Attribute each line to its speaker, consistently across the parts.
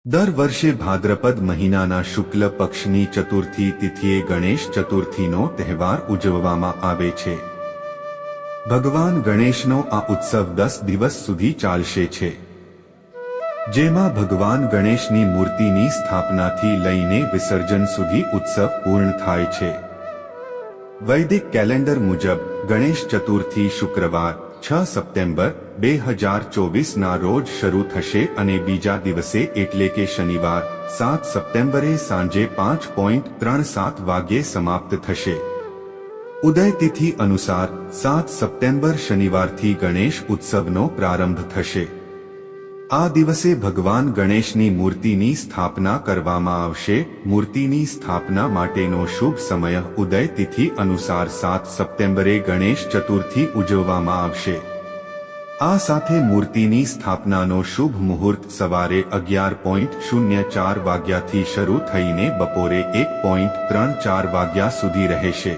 Speaker 1: દર વર્ષે ભાદ્રપદ મહિનાના શુક્લ પક્ષની ચતુર્થી તિથિએ ગણેશ ચતુર્થીનો તહેવાર ઉજવવામાં આવે છે. ભગવાન ગણેશનો આ ઉત્સવ 10 દિવસ સુધી ચાલશે છે, જેમાં ભગવાન ગણેશની મૂર્તિની સ્થાપનાથી લઈને વિસર્જન સુધી ઉત્સવ પૂર્ણ થાય છે. વૈદિક કેલેન્ડર મુજબ ગણેશ ચતુર્થી શુક્રવાર 6 સપ્ટેમ્બર 2024ના રોજ શરૂ થશે અને બીજા દિવસે એટલે કે શનિવાર 7 સપ્ટેમ્બરે સાંજે 5:37 વાગ્યે સમાપ્ત થશે. ઉદય તિથિ અનુસાર 7 સપ્ટેમ્બર શનિવારથી ગણેશ ઉત્સવનો પ્રારંભ થશે. આ દિવસે ભગવાન ગણેશની મૂર્તિની સ્થાપના કરવામાં આવશે. મૂર્તિની સ્થાપના માટેનો શુભ સમય ઉદય તિથિ અનુસાર 7 સપ્ટેમ્બરે ગણેશ ચતુર્થી ઉજવવામાં આવશે. આ સાથે મૂર્તિની સ્થાપનાનો શુભ મુહૂર્ત સવારે 11:04 વાગ્યાથી શરૂ થઈને બપોરે 1:34 વાગ્યા સુધી રહેશે.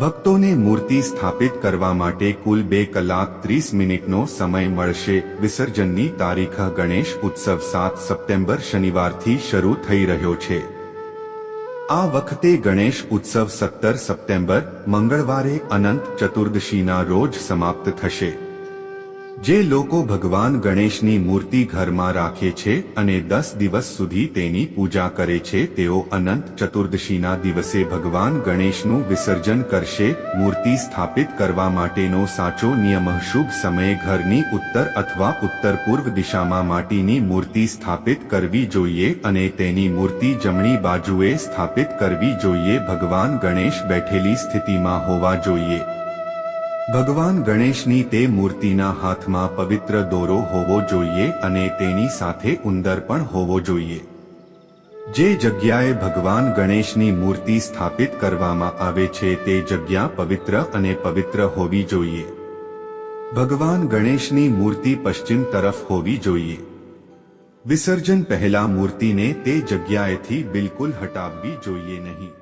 Speaker 1: ભક્તોને મૂર્તિ સ્થાપિત કરવા માટે કુલ 2 કલાક 30 મિનિટનો સમય મળશે. વિસર્જનની તારીખ ગણેશ ઉત્સવ 7 સપ્ટેમ્બર શનિવારથી શરૂ થઈ રહ્યો છે. આ વખતે ગણેશ ઉત્સવ 17 સપ્ટેમ્બર મંગળવારે અનંત ચતુર્દશીના રોજ સમાપ્ત થશે. જે લોકો ભગવાન ગણેશની મૂર્તિ ઘરમાં રાખે છે અને 10 દિવસ સુધી તેની પૂજા કરે છે, તેઓ અનંત ચતુર્દશીના દિવસે ભગવાન ગણેશનું વિસર્જન કરશે. મૂર્તિ સ્થાપિત કરવા માટેનો સાચો નિયમ શુભ સમયે ઘરની ઉત્તર અથવા ઉત્તર પૂર્વ દિશામાં માટીની મૂર્તિ સ્થાપિત કરવી જોઈએ અને તેની મૂર્તિ જમણી બાજુએ સ્થાપિત કરવી જોઈએ. ભગવાન ગણેશ બેઠેલી સ્થિતિમાં હોવા જોઈએ. ભગવાન ગણેશની તે મૂર્તિના હાથમાં પવિત્ર દોરો હોવો જોઈએ અને તેની સાથે ઉંદર પણ હોવો જોઈએ. જે જગ્યાએ ભગવાન ગણેશની મૂર્તિ સ્થાપિત કરવામાં આવે છે તે જગ્યા પવિત્ર અને પવિત્ર હોવી જોઈએ. ભગવાન ગણેશની મૂર્તિ પશ્ચિમ તરફ હોવી જોઈએ. વિસર્જન પહેલા મૂર્તિને તે જગ્યાએથી બિલકુલ હટાવવી જોઈએ નહીં.